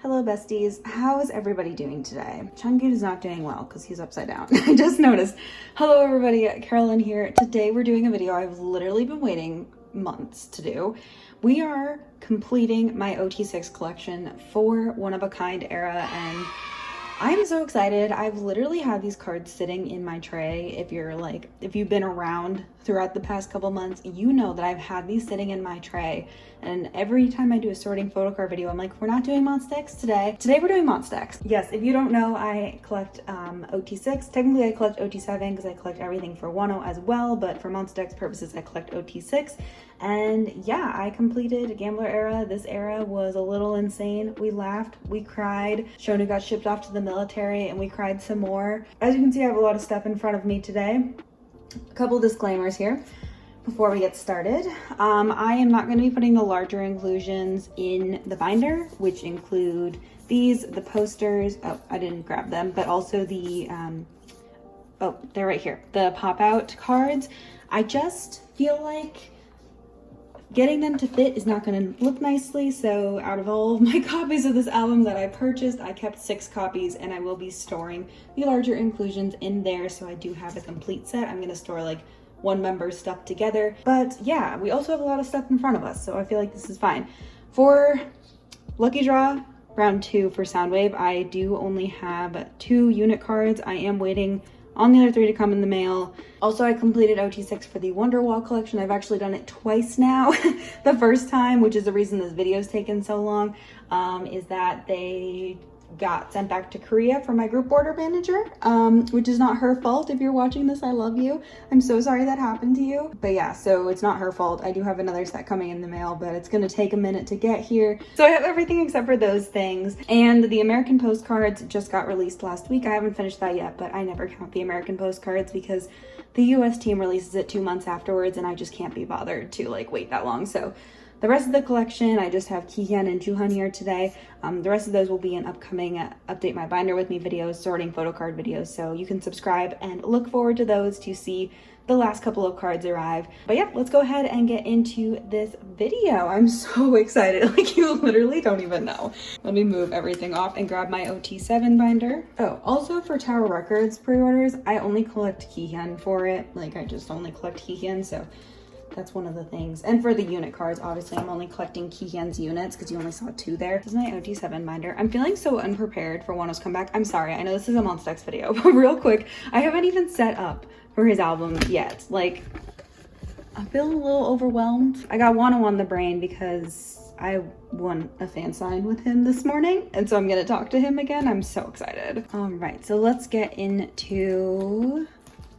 Hello besties, how is everybody doing today? Chungoon is not doing well because he's upside down. I just noticed. Hello everybody, Carolyn here. Today we're doing a video I've literally been waiting months to do. We are completing my OT6 collection for One of a Kind era and I'm so excited. I've literally had these cards sitting in my tray. If you've been around throughout the past couple months, you know that I've had these sitting in my tray. And every time I do a sorting photo card video, I'm like, we're not doing Monsta today. Today we're doing Monsta. Yes, if you don't know, I collect OT6. Technically I collect OT7 because I collect everything for Wano as well, but for Monsta purposes, I collect OT6. And yeah, I completed Gambler era. This era was a little insane. We laughed, we cried. Shonu got shipped off to the military and we cried some more. As you can see, I have a lot of stuff in front of me today. A couple disclaimers here before we get started. I am not going to be putting the larger inclusions in the binder, which include these, the posters. Oh, I didn't grab them, but also the, oh, they're right here. The pop-out cards. I just feel like getting them to fit is not going to look nicely, so out of all of my copies of this album that I purchased, I kept 6 copies and I will be storing the larger inclusions in there, so I do have a complete set. I'm going to store like one member's stuff together, but yeah, we also have a lot of stuff in front of us, so I feel like this is fine. For Lucky Draw round 2 for Soundwave, I do only have 2 unit cards. I am waiting on the other 3 to come in the mail. Also, I completed OT6 for the Wonderwall collection. I've actually done it twice now. The first time, which is the reason this video's taken so long, is that they got sent back to Korea for my group order manager, which is not her fault. If you're watching this, I love you. I'm so sorry that happened to you. But yeah, so it's not her fault. I do have another set coming in the mail, but it's gonna take a minute to get here. So I have everything except for those things. And the American postcards just got released last week. I haven't finished that yet, but I never count the American postcards because the US team releases it 2 months afterwards and I just can't be bothered to like wait that long. So the rest of the collection, I just have Kihyun and Juhan here today. The rest of those will be in upcoming Update My Binder With Me videos, sorting photo card videos, so you can subscribe and look forward to those to see the last couple of cards arrive. But yeah, let's go ahead and get into this video. I'm so excited, like you literally don't even know. Let me move everything off and grab my OT7 binder. Oh, also for Tower Records pre-orders, I only collect Kihyun for it. Like I just only collect Kihyun, so that's one of the things. And for the unit cards, obviously I'm only collecting Kihyun's units because you only saw 2 there. This is my OT7 binder. I'm feeling so unprepared for Wano's comeback. I'm sorry, I know this is a Monsta video, but real quick, I haven't even set up for his album yet. Like, I'm feeling a little overwhelmed. I got Wano on the brain because I won a fan sign with him this morning, and so I'm gonna talk to him again. I'm so excited. All right, so let's get into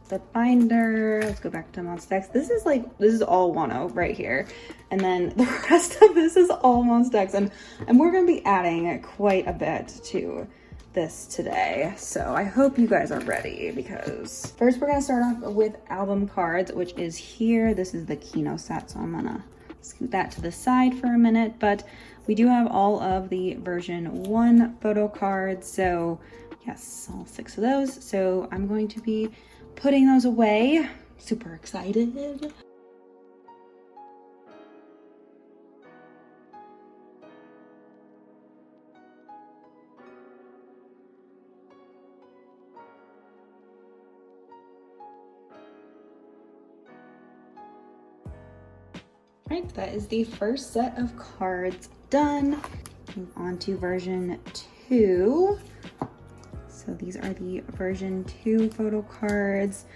the binder. Let's go back to Monsta. This is all Wano right here, and then the rest of this is all Monsta, and we're gonna be adding quite a bit to this today, so I hope you guys are ready, because first we're gonna start off with album cards, which is here. This is the Kino set, so I'm gonna scoot that to the side for a minute, but we do have all of the version 1 photo cards, so yes, all 6 of those. So I'm going to be putting those away. Super excited. Right, that is the first set of cards done. Move on to version 2. So these are the version 2 photo cards.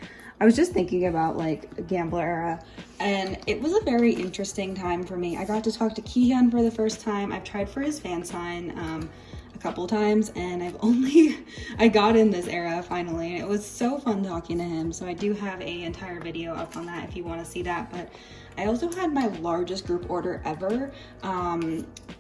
I was just thinking about like Gambler era, and it was a very interesting time for me. I got to talk to Kihyun for the first time. I've tried for his fan sign a couple times, and I got in this era finally, and it was so fun talking to him. So I do have a entire video up on that if you want to see that. But I also had my largest group order ever,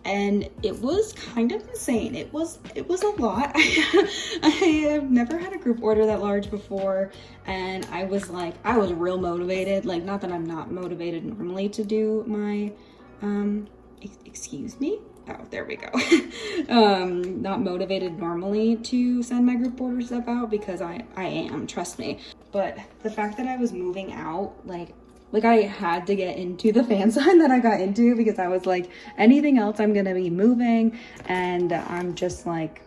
and it was kind of insane. It was a lot. I have never had a group order that large before, and I was real motivated. Like, not that I'm not motivated normally to do my excuse me. Oh, there we go. Not motivated normally to send my group order stuff out, because I am, trust me. But the fact that I was moving out, like, Like I had to get into the fan sign that I got into because I was like, anything else I'm gonna be moving, and I'm just like,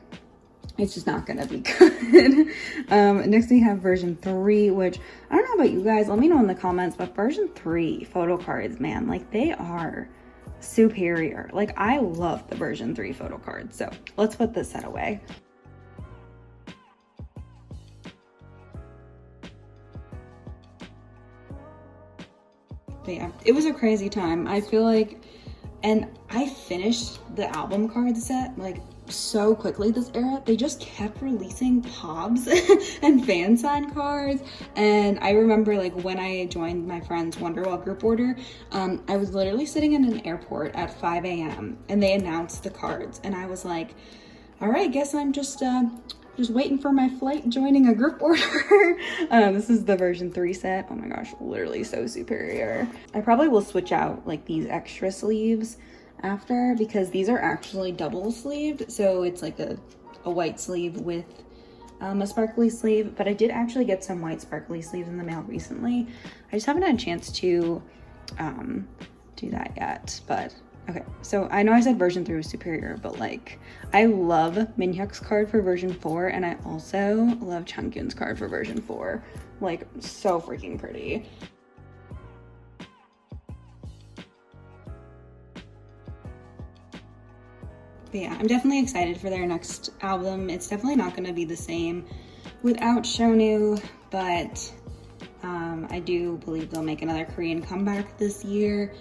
it's just not gonna be good. Next we have version 3, which I don't know about you guys, let me know in the comments, but version 3 photo cards, man, like they are superior. Like I love the version 3 photo cards. So let's put this set away. But yeah, it was a crazy time. I feel like, and I finished the album card set like so quickly this era. They just kept releasing pobs and fan sign cards. And I remember like when I joined my friend's Wonderwall group order, I was literally sitting in an airport at 5 a.m. and they announced the cards. And I was like, all right, guess I'm just waiting for my flight, joining a group order. This is the version 3 set. Oh my gosh, literally so superior. I probably will switch out like these extra sleeves after because these are actually double sleeved. So it's like a white sleeve with a sparkly sleeve, but I did actually get some white sparkly sleeves in the mail recently. I just haven't had a chance to do that yet, but okay, so I know I said version 3 was superior, but like I love Minhyuk's card for version 4, and I also love Changkyun's card for version 4. Like so freaking pretty. But yeah, I'm definitely excited for their next album. It's definitely not going to be the same without Shonu, but I do believe they'll make another Korean comeback this year,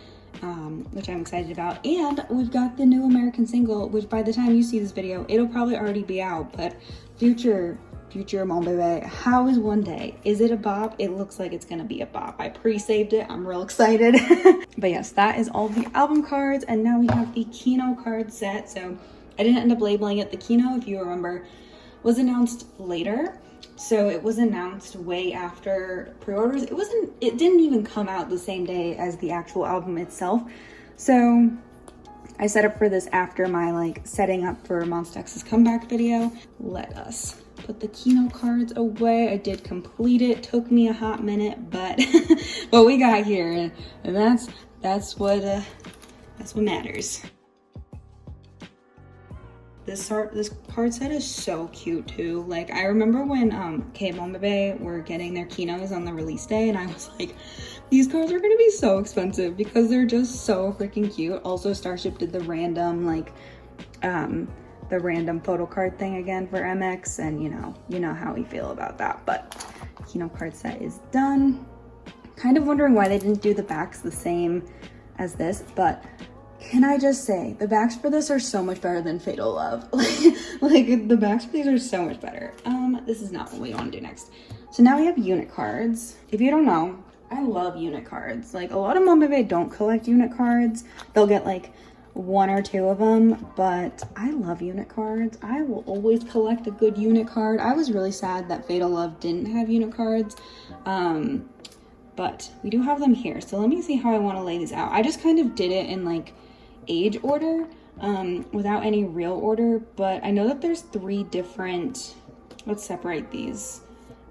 which I'm excited about. And we've got the new American single, which by the time you see this video, it'll probably already be out, but future Mon Bébé, How is One Day? Is it a bop? It looks like it's gonna be a bop. I pre-saved it, I'm real excited. But yes, that is all the album cards, and now we have the Kino card set. So I didn't end up labeling it. The Kino, if you remember, was announced later. So it was announced way after pre-orders. It didn't even come out the same day as the actual album itself. So I set up for this after my like setting up for Monsta's comeback video. Let us put the Kino cards away. I did complete it. Took me a hot minute, but what we got here, and that's what matters. This card set is so cute too. Like I remember when Mon Bébé were getting their Kinos on the release day, and I was like, these cards are gonna be so expensive because they're just so freaking cute. Also, Starship did the random photo card thing again for MX, and you know how we feel about that. But Kino card set is done. Kind of wondering why they didn't do the backs the same as this, but can I just say, the backs for this are so much better than Fatal Love. like the backs for these are so much better. This is not what we want to do next. So now we have unit cards. If you don't know, I love unit cards. Like a lot of Mon Bébé don't collect unit cards. They'll get like 1 or 2 of them, but I love unit cards. I will always collect a good unit card. I was really sad that Fatal Love didn't have unit cards. But we do have them here. So let me see how I want to lay these out. I just kind of did it in like age order without any real order, but I know that there's 3 different, let's separate these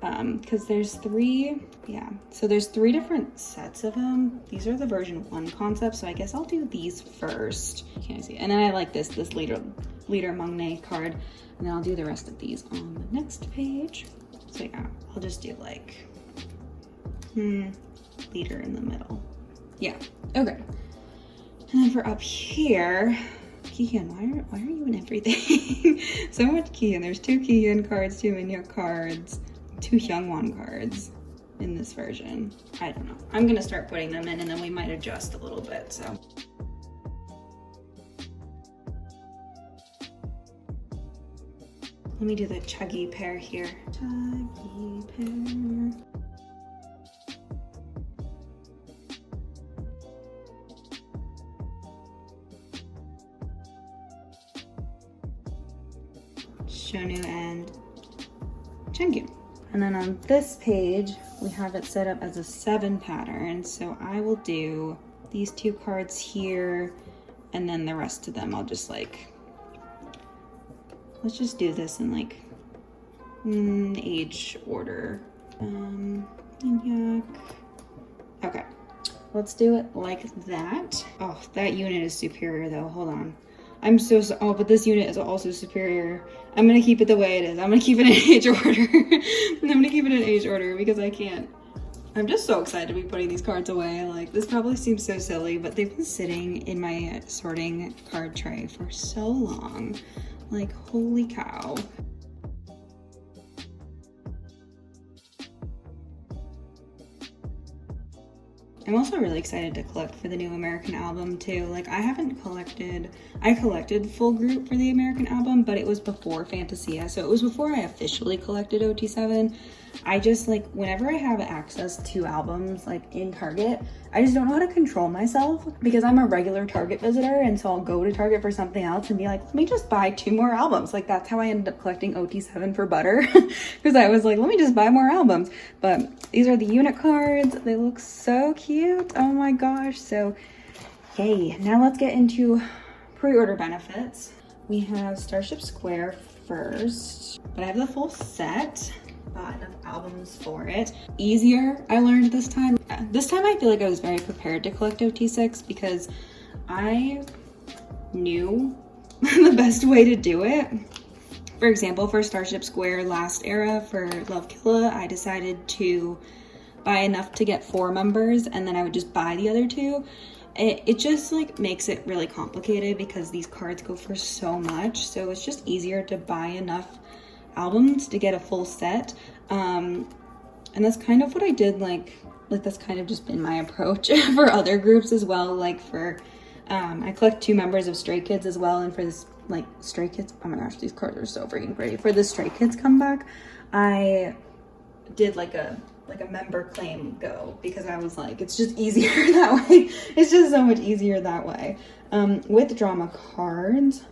because there's 3, yeah, so there's 3 different sets of them. These are the version 1 concepts, so I guess I'll do these first. Can I see? And then I like this leader Magne card, and then I'll do the rest of these on the next page. So yeah, I'll just do like leader in the middle. Yeah, okay. And then for up here, Kihyun, why are you in everything? So much Kihyun. There's 2 Kihyun cards, 2 Minhyuk cards, 2 Hyungwon cards in this version. I don't know. I'm gonna start putting them in, and then we might adjust a little bit, so. Let me do the chuggy pair here. Chuggy pair. Shonu and Changkyun. And then on this page, we have it set up as a 7 pattern. So I will do these 2 cards here, and then the rest of them I'll just like, let's just do this in like age order. Minhyuk. Okay. let's do it like that. Oh, that unit is superior though. Hold on. Oh, but this unit is also superior. I'm gonna keep it the way it is. I'm gonna keep it in age order. I'm gonna keep it in age order because I can't. I'm just so excited to be putting these cards away. Like, this probably seems so silly, but they've been sitting in my sorting card tray for so long. Like, holy cow. I'm also really excited to collect for the new American album too. Like, I collected full group for the American album, but it was before Fantasia, so it was before I officially collected OT7. I just, like, whenever I have access to albums, like, in Target, I just don't know how to control myself because I'm a regular Target visitor, and so I'll go to Target for something else and be like, let me just buy 2 more albums. Like, that's how I ended up collecting OT7 for Butter because I was like, let me just buy more albums. But these are the unit cards. They look so cute. Oh my gosh. So, yay. Now let's get into pre-order benefits. We have Starship Square first, but I have the full set. Bought enough albums for it. Easier, I learned this time. This time I feel like I was very prepared to collect OT6 because I knew the best way to do it. For example, for Starship Square last era for Love Killa, I decided to buy enough to get 4 members and then I would just buy the other 2. It just like makes it really complicated because these cards go for so much. So it's just easier to buy enough albums to get a full set, and that's kind of what I did. Like that's kind of just been my approach for other groups as well. Like for I collect 2 members of Stray Kids as well, and for this like Stray Kids, oh my gosh, these cards are so freaking pretty. For the Stray Kids comeback, I did like a member claim go because I was like, it's just easier that way. It's just so much easier that way. With drama cards,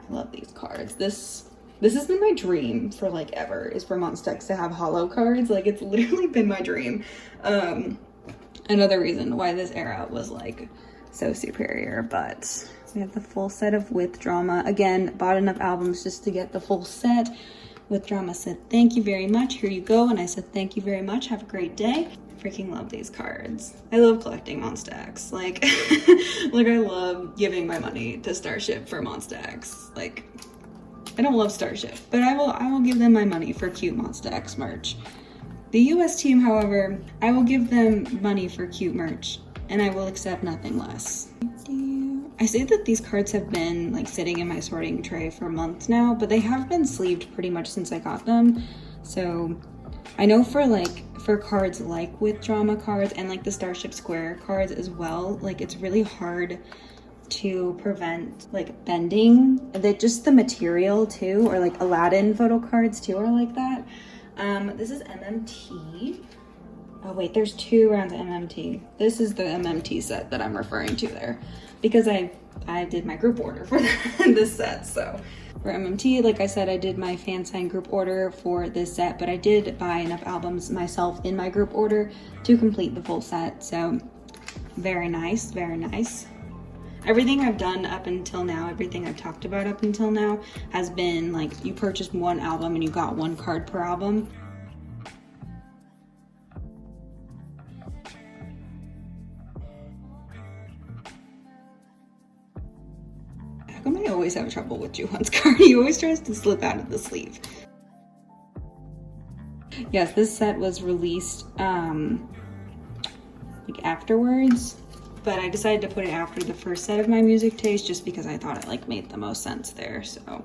I love these cards. This has been my dream for like ever, is for Monsta to have holo cards. Like, it's literally been my dream. Another reason why this era was like so superior, but we have the full set of With Drama. Again, bought enough albums just to get the full set. With Drama said, thank you very much. Here you go. And I said, thank you very much. Have a great day. Freaking love these cards. I love collecting Monsta X. Like, like I love giving my money to Starship for Monsta X. Like, I don't love Starship, but I will give them my money for cute Monsta X merch. The US team, however, I will give them money for cute merch, and I will accept nothing less. I say that these cards have been like sitting in my sorting tray for months now, but they have been sleeved pretty much since I got them. So I know for cards like With Drama cards and like the Starship Square cards as well, like it's really hard to prevent like bending. That just the material too, or like Aladdin photo cards too are like that. This is MMT. Oh wait, there's 2 rounds of MMT. This is the MMT set that I'm referring to there because I did my group order for this set. So for MMT, like I said, I did my fan sign group order for this set, but I did buy enough albums myself in my group order to complete the full set. So very nice, very nice. Everything I've done up until now, everything I've talked about up until now has been like you purchased 1 album and you got 1 card per album. How come I always have trouble with Juhan's card? He always tries to slip out of the sleeve. Yes, this set was released like afterwards. But I decided to put it after the first set of my music taste just because I thought it like made the most sense there, so.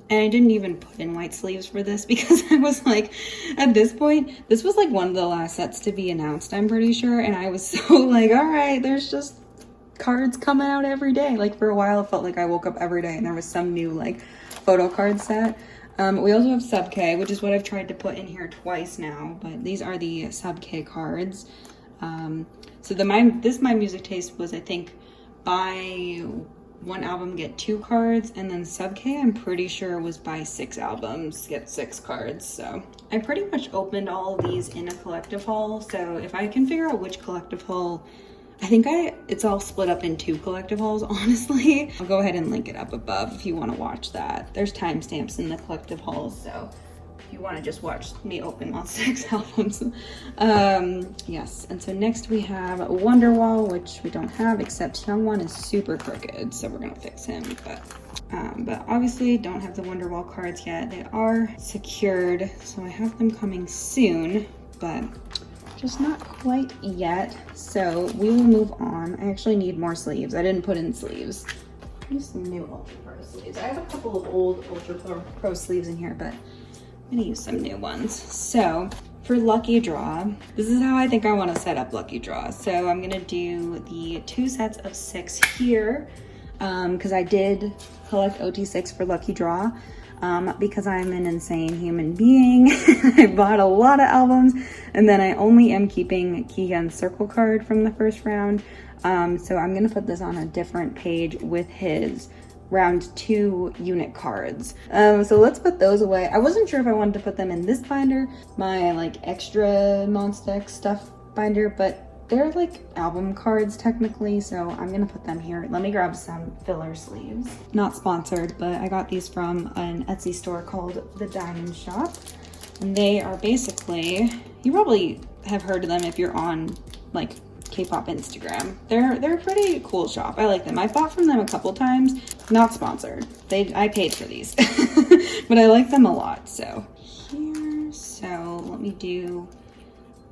And I didn't even put in white sleeves for this because I was like, at this point, this was like one of the last sets to be announced, I'm pretty sure. And I was so like, all right, there's just cards coming out every day. Like for a while, it felt like I woke up every day and there was some new like photo card set. We also have Sub K, which is what I've tried to put in here twice now, but these are the Sub K cards. So my music taste was, I think, buy 1 album, get 2 cards, and then Sub K, I'm pretty sure was buy 6 albums, get 6 cards. So I pretty much opened all of these in a collective haul. So if I can figure out which collective haul, I think it's all split up in 2 collective hauls, honestly. I'll go ahead and link it up above if you want to watch that. There's timestamps in the collective hauls, so if you want to just watch me open Monsta X albums. Yes, and so next we have Wonderwall, which we don't have, except Young is super crooked, so we're gonna fix him. But obviously don't have the Wonderwall cards yet. They are secured, so I have them coming soon, but just not quite yet. So we will move on. I actually need more sleeves. I didn't put in sleeves. Use some new Ultra Pro sleeves. I have a couple of old Ultra Pro sleeves in here, but I'm gonna use some new ones. So for Lucky Draw, this is how I think I want to set up Lucky Draw. So I'm gonna do the 2 sets of 6 here, because I did collect OT6 for Lucky Draw, because I'm an insane human being. I bought a lot of albums, and then I only am keeping Keegan's circle card from the first round. So I'm gonna put this on a different page with his round 2 unit cards. So let's put those away. I wasn't sure if I wanted to put them in this binder, my like extra Monsta X stuff binder, but they're like album cards technically, so I'm gonna put them here. Let me grab some filler sleeves. Not sponsored, but I got these from an Etsy store called The Diamond Shop. And they are basically, you probably have heard of them if you're on like K-pop Instagram. They're a pretty cool shop. I like them. I bought from them a couple times. Not sponsored. I paid for these, but I like them a lot. So here, so let me do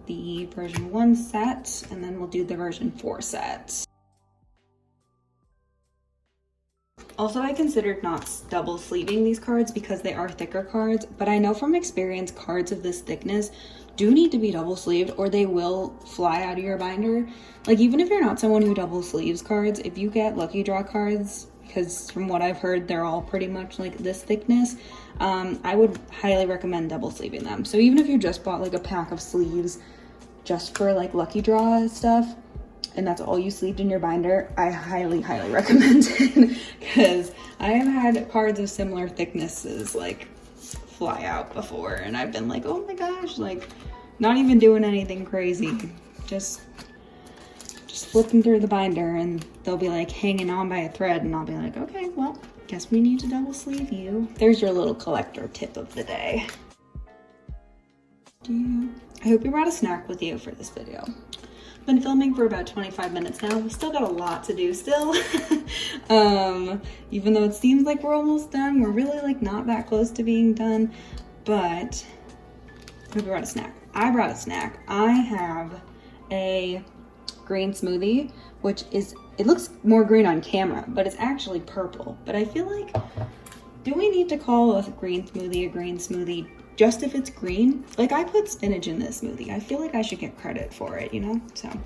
the version 1 set, and then we'll do the version 4 set. Also, I considered not double sleeving these cards because they are thicker cards, but I know from experience cards of this thickness do need to be double sleeved or they will fly out of your binder. Like, even if you're not someone who double sleeves cards, if you get Lucky Draw cards, because from what I've heard they're all pretty much like this thickness, I would highly recommend double sleeving them. So even if you just bought like a pack of sleeves just for like Lucky Draw stuff, and that's all you sleeved in your binder, I highly recommend it, because I have had cards of similar thicknesses like fly out before, and I've been like, oh my gosh, like not even doing anything crazy, just flipping through the binder, and they'll be like hanging on by a thread, and I'll be like, okay, well, guess we need to double sleeve you. There's your little collector tip of the day. I hope you brought a snack with you for this video. Been filming for about 25 minutes now. We still got a lot to do still. Even though it seems like we're almost done, we're really like not that close to being done, but I hope you brought a snack. I brought a snack. I have a green smoothie, which is, it looks more green on camera, but it's actually purple. But I feel like, do we need to call a green smoothie just if it's green? Like, I put spinach in this smoothie. I feel like I should get credit for it, you know?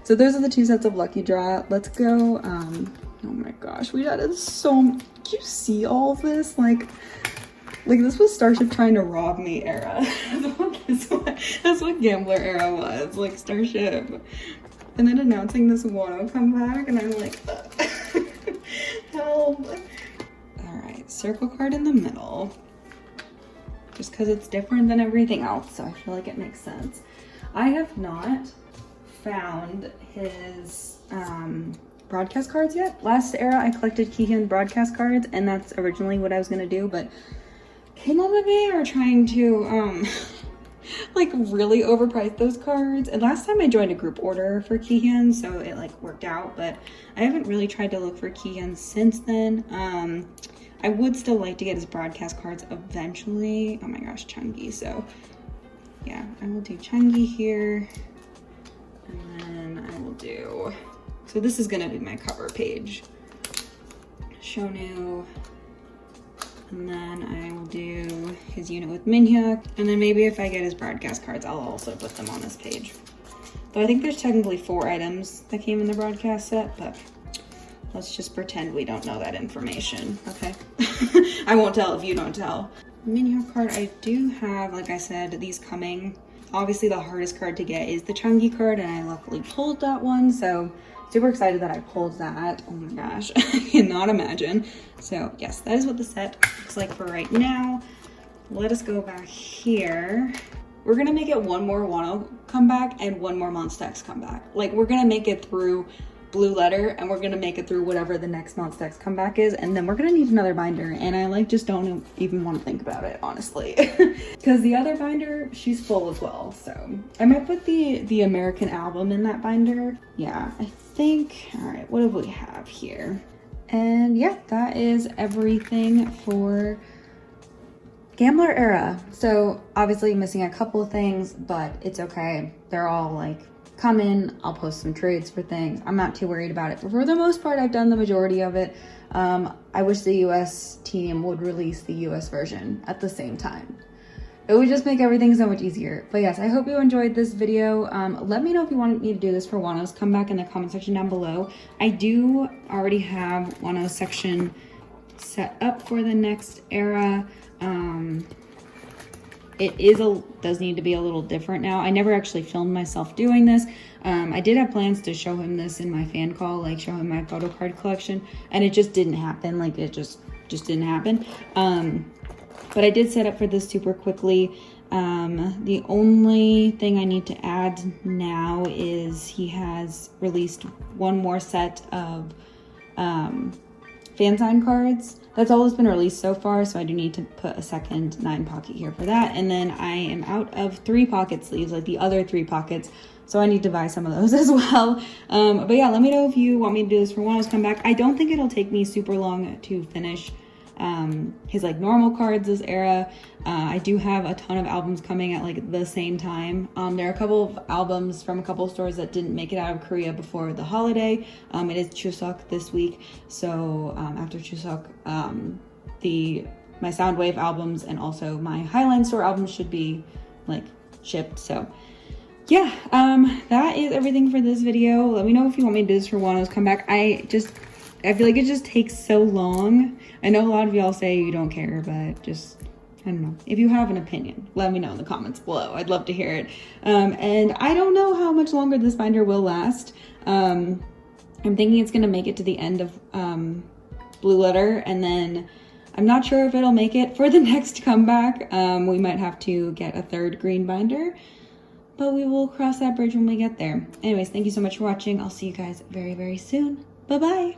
So those are the 2 sets of Lucky Draw. Let's go. Oh my gosh, we added so, did you see all of this? Like this was Starship trying to rob me era. That's what Gambler era was, like Starship. And then announcing this Wano comeback, and I'm like, help. All right, circle card in the middle, just because it's different than everything else, so I feel like it makes sense. I have not found his broadcast cards yet. Last era, I collected Keehan broadcast cards, and that's originally what I was gonna do, but Kindle and me are trying to like really overpriced those cards. And last time I joined a group order for Keehan, so it like worked out, but I haven't really tried to look for Keehan since then. I would still like to get his broadcast cards eventually. Oh my gosh, Chungi. So yeah, I will do Chungi here, and then I will do, so this is gonna be my cover page, Shonu, and then I will do his unit with Minhyuk, and then maybe if I get his broadcast cards, I'll also put them on this page. Though I think there's technically 4 items that came in the broadcast set, but let's just pretend we don't know that information, okay? I won't tell if you don't tell. Minhyuk card, I do have, like I said, these coming. Obviously the hardest card to get is the Chungi card, and I luckily pulled that one, so super excited that I pulled that. Oh my gosh, I cannot imagine. So yes, that is what the set looks like for right now. Let us go back here. We're gonna make it one more Wano comeback and one more Monsta X comeback. Like, we're gonna make it through Blue Letter, and we're gonna make it through whatever the next Monsta X comeback is, and then we're gonna need another binder, and I like just don't even want to think about it, honestly. Because the other binder, she's full as well, so I might put the American album in that binder. Yeah, I think. All right, what do we have here? And yeah, that is everything for Gambler era. So obviously missing a couple of things, but it's okay. They're all like coming. I'll post some trades for things. I'm not too worried about it. But for the most part, I've done the majority of it. I wish the US team would release the US version at the same time. It would just make everything so much easier. But yes, I hope you enjoyed this video. Let me know if you want me to do this for Wano's comeback in the comment section down below. I do already have Wano's section set up for the next era. It does need to be a little different now. I never actually filmed myself doing this. I did have plans to show him this in my fan call, like show him my photo card collection, and it just didn't happen. Like it just didn't happen. But I did set up for this super quickly. The only thing I need to add now is he has released one more set of fan sign cards. That's all that's been released so far, so I do need to put a second 9 pocket here for that. And then I am out of 3 pocket sleeves, like the other 3 pockets, so I need to buy some of those as well. But yeah, let me know if you want me to do this for Wano's comeback. I don't think it'll take me super long to finish his like normal cards this era. I do have a ton of albums coming at like the same time. There are a couple of albums from a couple of stores that didn't make it out of Korea before the holiday. It is Chuseok this week, so after Chuseok, my Soundwave albums and also my Highline store albums should be like shipped. So yeah, that is everything for this video. Let me know if you want me to do this for Wano's comeback. I feel like it just takes so long. I know a lot of y'all say you don't care, but just, I don't know. If you have an opinion, let me know in the comments below. I'd love to hear it. And I don't know how much longer this binder will last. I'm thinking it's gonna make it to the end of Blue Letter, and then I'm not sure if it'll make it for the next comeback. We might have to get a 3rd green binder, but we will cross that bridge when we get there. Anyways, thank you so much for watching. I'll see you guys very, very soon. Bye-bye.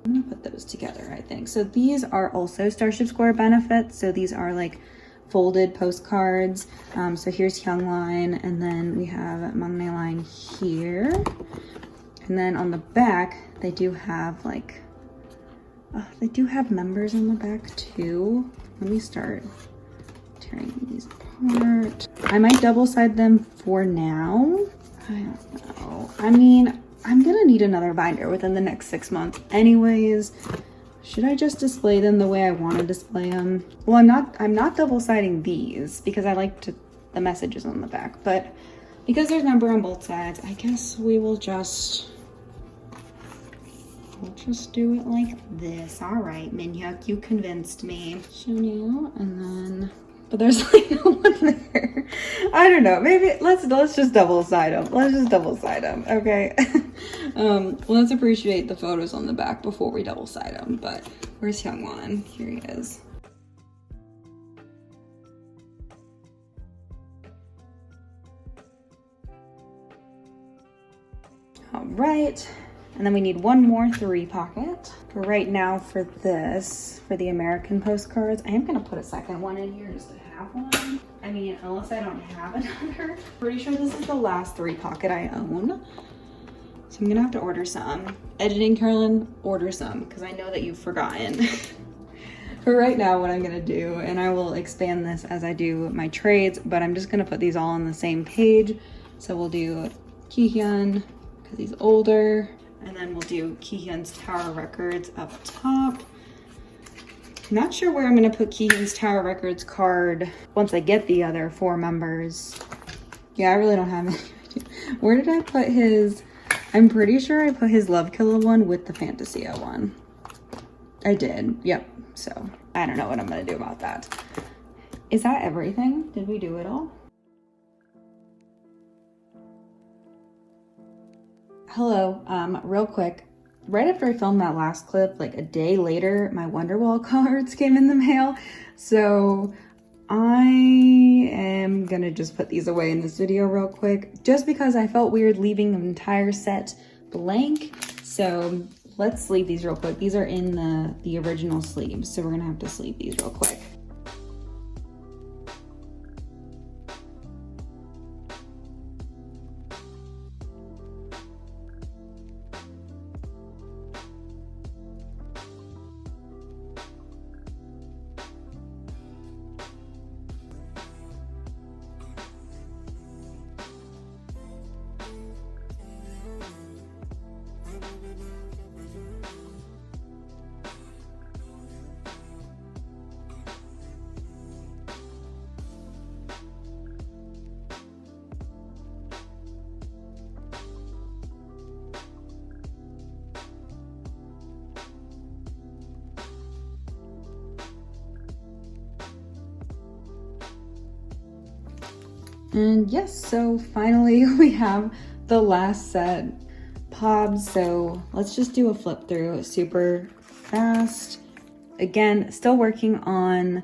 I'm gonna put those together, I think. So these are also Starship Square benefits. So these are like folded postcards. So here's Hyungline, and then we have Maknae Line here. And then on the back, they do have like, they do have members on the back too. Let me start tearing these apart. I might double side them for now. I don't know. I mean, I'm gonna need another binder within the next 6 months anyways. Should I just display them the way I want to display them? Well, I'm not double siding these because I like the messages on the back, but because there's number on both sides, I guess we'll just do it like this. All right, Minhyuk, you convinced me. Chanel, and then, but there's like no one there. I don't know. Maybe let's just double side them. Let's just double side them. Okay. Let's appreciate the photos on the back before we double side them. But where's Hyungwon? Here he is. All right. And then we need one more 3 pocket. For right now, for this, for the American postcards, I am gonna put a second one in here just to have one. I mean, unless I don't have another. Pretty sure this is the last 3 pocket I own. So I'm gonna have to order some. Editing Carolyn, order some, because I know that you've forgotten. For right now, what I'm gonna do, and I will expand this as I do my trades, but I'm just gonna put these all on the same page. So we'll do Kihyun, because he's older. And then we'll do Kihyun's Tower Records up top. Not sure where I'm gonna put Kihyun's Tower Records card once I get the other 4 members. Yeah, I really don't have any idea. Where did I put his? I'm pretty sure I put his Love Killer one with the Fantasia one. I did, yep. So I don't know what I'm gonna do about that. Is that everything? Did we do it all? Hello, real quick, right after I filmed that last clip, like a day later, my Wonderwall cards came in the mail. So I am gonna just put these away in this video real quick, just because I felt weird leaving the entire set blank. So let's sleeve these real quick. These are in the original sleeves, so we're gonna have to sleeve these real quick. And yes, so finally we have the last set pobs. So let's just do a flip through super fast. Again, still working on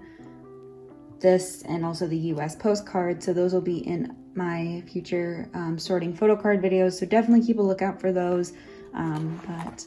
this and also the US postcard. So those will be in my future sorting photo card videos. So definitely keep a lookout for those. But